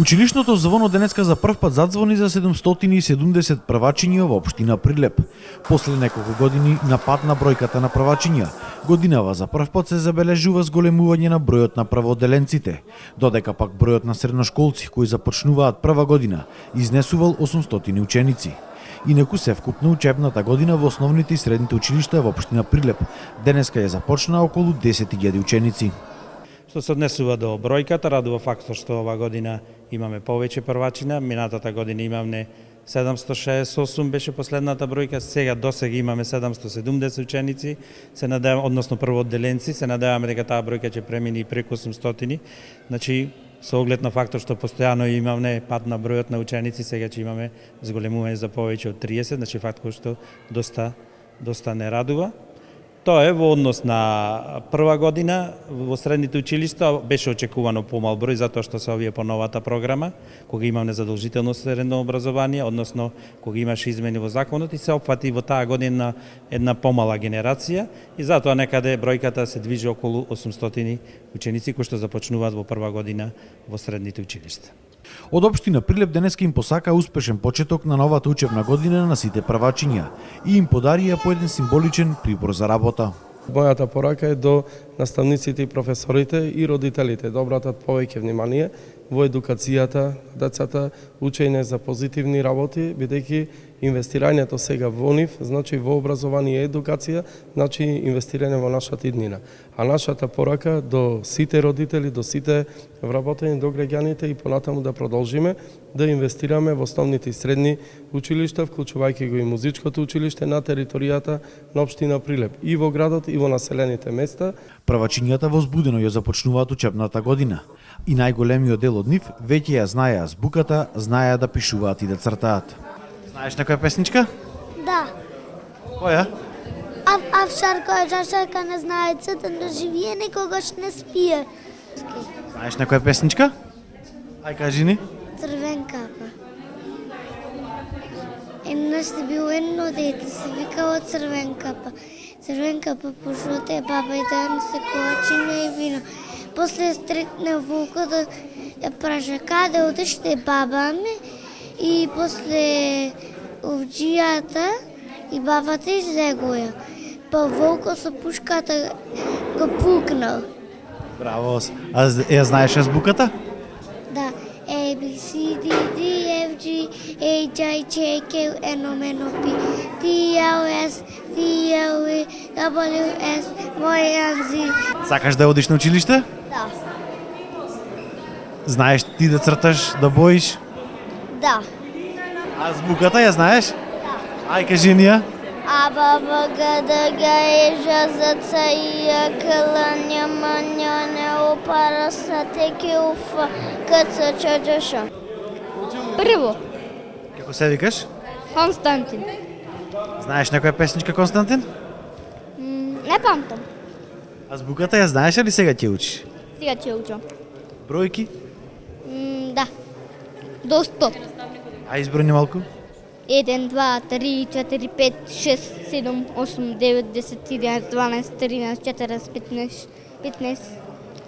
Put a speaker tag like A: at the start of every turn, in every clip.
A: Училишното звоно денеска за прв пат задзвони за 770 првачиња во општина Прилеп. После неколку години на пат на бројката на првачиња, годинава за прв пат се забележува зголемување на бројот на прводеленците, додека пак бројот на средношколци кои започнуваат прва година изнесувал 800 ученици. Инаку севкупно учебната година во основните и средните училишта во општина Прилеп денеска ја започна околу 10.000 ученици.
B: Што се однесува до бројката, радува фактор што ова година имаме повеќе првачина, минатата година имаме 768 беше последната бројка, сега досега имаме 770 ученици, се надевам, односно прводеленци, се надеваме дека таа бројка ќе премини и преку 800. Значи, со оглед на фактор што постојано имаме пад на бројот на ученици, сега ќе имаме зголемување за повеќе од 30, значи фактор што доста не радува. Тоа е во однос на прва година во средните училишта беше очекувано помал број затоа што се овие по новата програма, кога имаме задолжително средно образование, односно кога имаше измени во законот и се опфати во таа година една помала генерација и затоа некаде бројката се движи околу 800 ученици кои што започнуваат во прва година во средните училишта.
A: Од општина Прилеп денеска им посака успешен почеток на новата учебна година на сите првачиња и им подарија по еден символичен прибор за работа.
C: Мојата порака е до наставниците и професорите и родителите да обратат повеќе внимание во едукацијата, децата, учење за позитивни работи, бидејќи инвестирањето сега во нив, значи во образование и едукација, значи инвестирање во нашата иднина. А нашата порака до сите родители, до сите вработени, до граѓаните и понатаму да продолжиме да инвестираме во основните и средни училишта, вклучувајќи го и музичкото училиште на територијата на општина Прилеп, и во градот и во населените места.
A: Првачињата возбудено ја започнуваат учебната година и најголемиот дел од нив веќе ја знаеа азбуката, знаеа да пишуваат и да цртаат. Знаеш некоја песничка?
D: Да.
A: Која?
D: Авшарка, жашарка не знае цртан да живее, никогаш не спие.
A: Знаеш некоја песничка? Ај кажи ни.
D: Црвен капа. Еднаш се бил едно дете, се викало Црвен капа. Црвен капа пошоте баба и дан се колачина и вино. После стрекне волка да ја праша каде одеште баба ми и после овџијата и бабата излегоја. Па волко со пушката го пукнал.
A: Браво. А ја знаеш азбуката?
D: Да. A, B, C, D, D, F, G, H, I, J, K, L, M, N, O, P, T, L, S, T, U, V, W, S, Y, Z.
A: Сакаш да одиш на училиште?
D: Да.
A: Знаеш ти да црташ, да боиш?
D: Да.
A: Азбуката ја знаеш?
D: Да.
A: Ај кажи ни ја.
D: А, Б, В, Г, Д, Г, Е, Ж, З, Ц, И, К, Л, Н, М, Н, Н, О, П, Р, С, Т, Q, Ф, К, Ц, Ч, Đ, Ш.
E: Прво,
A: Како се викаш?
E: Константин.
A: Знаеш некоја песничка, Константин?
E: Не памтам.
A: Азбуката ја знаеш или сега ќе учиш?
E: Сега ќе учам.
A: Бројки?
E: Да. До 100.
A: А изброни малку.
E: 1, 2, 3, 4, 5, 6, 7, 8, 9, 10, 11, 12, 13, 14, 15, 15,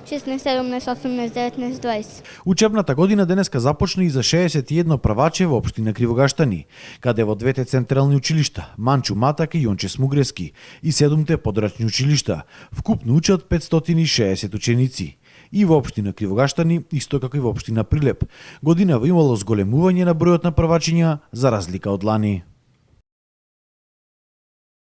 E: 16, 17, 18, 19, 20.
A: Учебната година денеска започна и за 61 прваче во општина Кривогаштани, каде во двете централни училишта, Манчу Матак и Јонче Смугрески, и 7 подрачни училишта, вкупно учат 560 ученици. И во општина Кривогаштани, исто како и во општина Прилеп, годинава имало зголемување на бројот на првачиња за разлика од лани.